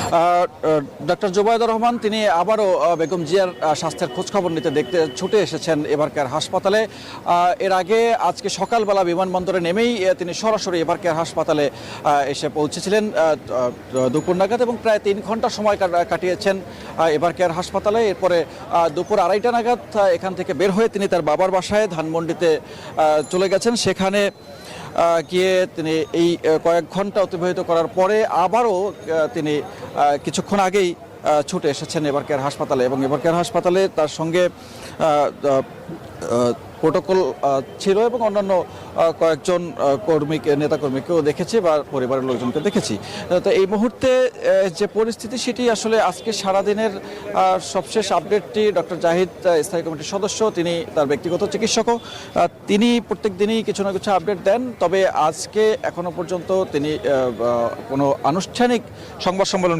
Doctor Zubaidur Rahman তিনি আবারও বেগম জিয়ার স্বাস্থ্যের খোঁজখবর নিতে দেখতে ছুটে এসেছেন এবারকার হাসপাতালে। এর আগে আজকে সকালবেলা বিমানবন্দরে নেমেই তিনি সরাসরি এবারকার হাসপাতালে এসে পৌঁছেছিলেন দুপুর নাগাদ এবং প্রায় 3 ঘন্টা সময় কাটিয়েছেন এবারকার হাসপাতালে। এরপরে দুপুর 2:30টা নাগাদ এখান থেকে বের হয়ে তিনি তার বাবার বাসায় ধানমন্ডিতে চলে গেছেন। সেখানে গিয়ে তিনি এই কয়েক ঘন্টা অতিবাহিত করার পরে আবারও তিনি কিছুক্ষণ আগেই ছুটে এসেছেন এবারকার হাসপাতালে এবং এবারকার হাসপাতালে তার সঙ্গে প্রোটোকল ছিল এবং অন্যান্য কয়েকজন নেতাকর্মীকেও দেখেছি বা পরিবারের লোকজনকে দেখেছি। তো এই মুহূর্তে যে পরিস্থিতি সেটি আসলে আজকে সারাদিনের সবশেষ আপডেটটি ডক্টর জাহিদ স্থায়ী কমিটির সদস্য, তিনি তার ব্যক্তিগত চিকিৎসকও, তিনি প্রত্যেক দিনই কিছু না কিছু আপডেট দেন। তবে আজকে এখনো পর্যন্ত তিনি কোনো আনুষ্ঠানিক সংবাদ সম্মেলন